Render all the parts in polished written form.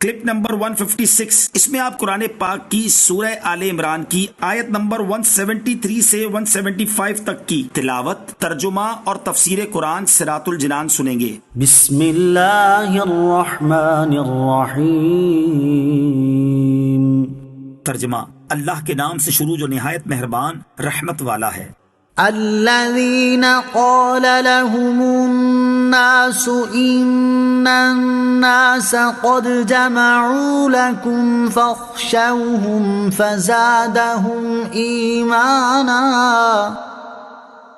Clip number 156، اس میں آپ قرآن پاک کی سورہ آل عمران کی آیت نمبر 173 سے 175 تک کی تلاوت، ترجمہ اور تفسیر قرآن صراط الجنان سنیں گے۔ بسم اللہ الرحمن الرحیم۔ ترجمہ، اللہ کے نام سے شروع جو نہایت مہربان رحمت والا ہے۔ الذين قال لهم الناس إن الناس قد جمعوا لكم فاخشوهم فزادهم إيمانا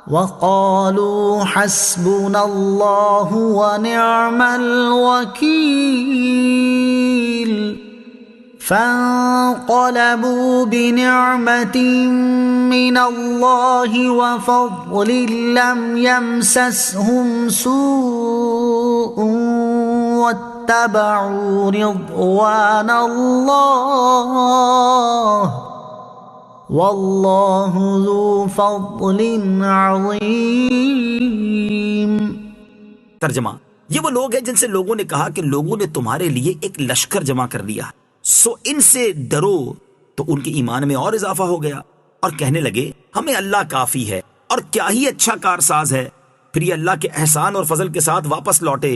وقالوا حسبنا الله ونعم الوكيل فانقلبوا بنعمة من الله وفضل لم يمسسهم سوء واتبعوا رضوان الله والله ذو فضل عظيم۔ ترجمہ، یہ وہ لوگ ہیں جن سے لوگوں نے کہا کہ لوگوں نے تمہارے لیے ایک لشکر جمع کر لیا، سو ان سے ڈرو، تو ان کے ایمان میں اور اضافہ ہو گیا اور کہنے لگے ہمیں اللہ کافی ہے اور کیا ہی اچھا کارساز ہے۔ پھر یہ اللہ کے احسان اور فضل کے ساتھ واپس لوٹے،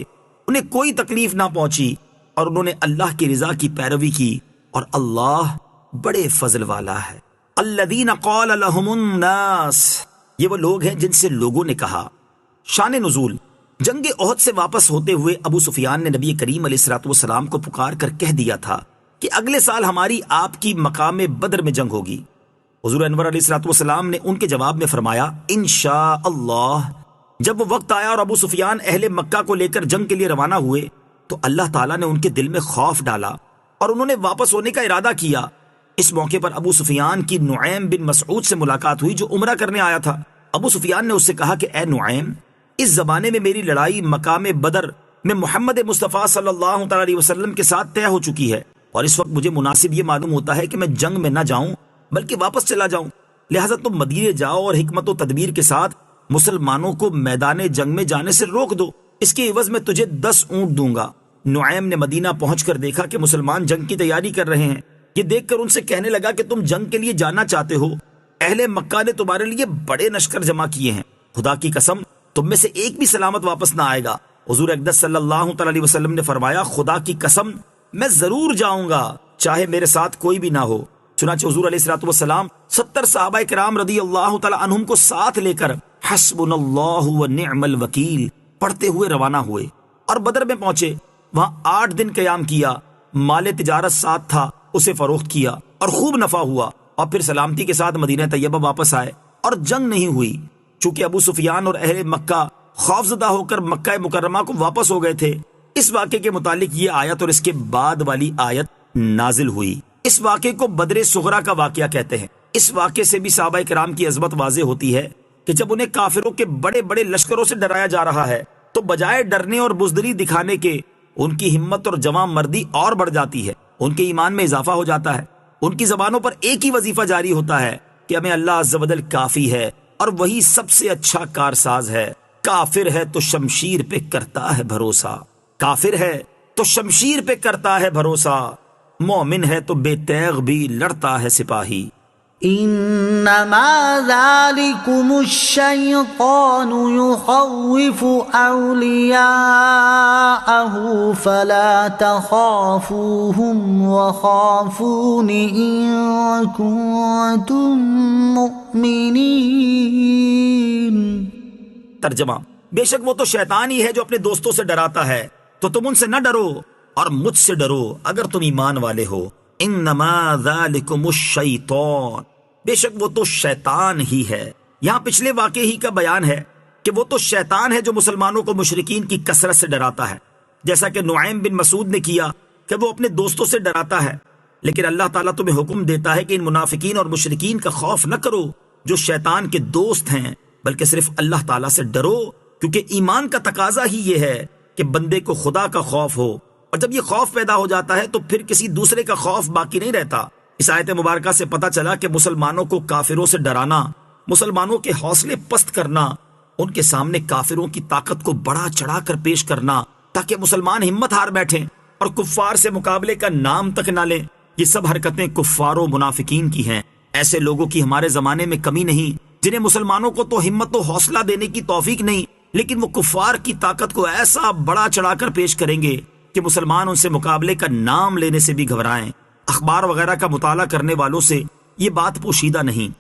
انہیں کوئی تکلیف نہ پہنچی اور انہوں نے اللہ کی رضا کی پیروی کی، اور اللہ بڑے فضل والا ہے۔ الذین قال لهم الناس، یہ وہ لوگ ہیں جن سے لوگوں نے کہا۔ شان نزول، جنگ احد سے واپس ہوتے ہوئے ابو سفیان نے نبی کریم علیہ الصلوۃ والسلام کو پکار کر کہہ دیا تھا کہ اگلے سال ہماری آپ کی مقام بدر میں جنگ ہوگی۔ حضور انور علیہ الصلوۃ والسلام نے ان کے جواب میں فرمایا انشاءاللہ۔ جب وہ وقت آیا اور ابو سفیان اہل مکہ کو لے کر جنگ کے لیے روانہ ہوئے تو اللہ تعالیٰ نے ان کے دل میں خوف ڈالا اور انہوں نے واپس ہونے کا ارادہ کیا۔ اس موقع پر ابو سفیان کی نعیم بن مسعود سے ملاقات ہوئی جو عمرہ کرنے آیا تھا۔ ابو سفیان نے اس سے کہا کہ اے نعیم، اس زمانے میں میری لڑائی مقام بدر میں محمد مصطفیٰ صلی اللہ تعالی علیہ وسلم کے ساتھ طے ہو چکی ہے، اور اس وقت مجھے مناسب یہ معلوم ہوتا ہے کہ میں جنگ میں نہ جاؤں بلکہ واپس چلا جاؤں، لہٰذا تم مدینے جاؤ اور حکمت و تدبیر کے ساتھ مسلمانوں کو میدان جنگ میں جانے سے روک دو، اس کے عوض میں تجھے 10 اونٹ دوں گا۔ نعیم نے مدینہ پہنچ کر دیکھا کہ مسلمان جنگ کی تیاری کر رہے ہیں۔ یہ دیکھ کر ان سے کہنے لگا کہ تم جنگ کے لیے جانا چاہتے ہو، اہل مکہ نے تمہارے لیے بڑے لشکر جمع کیے ہیں، خدا کی قسم تم میں سے ایک بھی سلامت واپس نہ آئے گا۔ حضور اقدس صلی اللہ تعالی علیہ وسلم نے فرمایا خدا کی قسم میں ضرور جاؤں گا چاہے میرے ساتھ کوئی بھی نہ ہو۔ چنانچہ حضور علیہ الصلوۃ والسلام 70 صحابہ کرام رضی اللہ تعالی عنہم کو ساتھ لے کر حسبنا اللہ ونعم الوکیل پڑھتے ہوئے روانہ ہوئے اور بدر میں پہنچے۔ وہاں 8 دن قیام کیا، مال تجارت ساتھ تھا، اسے فروخت کیا اور خوب نفع ہوا، اور پھر سلامتی کے ساتھ مدینہ طیبہ واپس آئے اور جنگ نہیں ہوئی۔ چونکہ ابو سفیان اور اہل مکہ خوفزدہ ہو کر مکہ مکرمہ کو واپس ہو گئے تھے، اس واقعے کے متعلق یہ آیت اور اس کے بعد والی آیت نازل ہوئی۔ اس واقعے کو بدر صغریٰ کا واقعہ کہتے ہیں۔ اس واقعے سے بھی صحابہ کرام کی عظمت واضح ہوتی ہے کہ جب انہیں کافروں کے بڑے بڑے لشکروں سے ڈرایا جا رہا ہے تو بجائے ڈرنے اور بزدلی دکھانے کے ان کی ہمت اور جواں مردی اور بڑھ جاتی ہے، ان کے ایمان میں اضافہ ہو جاتا ہے، ان کی زبانوں پر ایک ہی وظیفہ جاری ہوتا ہے کہ ہمیں اللہ عز و جل کافی ہے اور وہی سب سے اچھا کارساز ہے۔ کافر ہے تو شمشیر پہ کرتا ہے بھروسہ، کافر ہے تو شمشیر پہ کرتا ہے بھروسہ، مومن ہے تو بے تیغ بھی لڑتا ہے سپاہی۔ انما ذالکم الشیطان یخوف اولیاءہ فلا تخافوہم وخافون ان کنتم مؤمنین۔ ترجمہ، بے شک وہ تو شیطان ہی ہے جو اپنے دوستوں سے ڈراتا ہے، تو تم ان سے نہ ڈرو اور مجھ سے ڈرو اگر تم ایمان والے ہو۔ انما ذالکم الشیطان، بے شک وہ تو شیطان ہی ہے۔ یہاں پچھلے واقعے ہی کا بیان ہے کہ وہ تو شیطان ہے جو مسلمانوں کو مشرکین کی کثرت سے ڈراتا ہے، جیسا کہ نعیم بن مسعود نے کیا کہ وہ اپنے دوستوں سے ڈراتا ہے۔ لیکن اللہ تعالیٰ تمہیں حکم دیتا ہے کہ ان منافقین اور مشرکین کا خوف نہ کرو جو شیطان کے دوست ہیں، بلکہ صرف اللہ تعالیٰ سے ڈرو، کیونکہ ایمان کا تقاضا ہی یہ ہے کہ بندے کو خدا کا خوف ہو، اور جب یہ خوف پیدا ہو جاتا ہے تو پھر کسی دوسرے کا خوف باقی نہیں رہتا۔ اس آیت مبارکہ سے پتہ چلا کہ مسلمانوں کو کافروں سے ڈرانا، مسلمانوں کے حوصلے پست کرنا، ان کے سامنے کافروں کی طاقت کو بڑا چڑھا کر پیش کرنا تاکہ مسلمان ہمت ہار بیٹھیں اور کفار سے مقابلے کا نام تک نہ لیں، یہ سب حرکتیں کفار و منافقین کی ہیں۔ ایسے لوگوں کی ہمارے زمانے میں کمی نہیں جنہیں مسلمانوں کو تو ہمت و حوصلہ دینے کی توفیق نہیں، لیکن وہ کفار کی طاقت کو ایسا بڑا چڑھا کر پیش کریں گے کہ مسلمان ان سے مقابلے کا نام لینے سے بھی گھبرائیں۔ اخبار وغیرہ کا مطالعہ کرنے والوں سے یہ بات پوشیدہ نہیں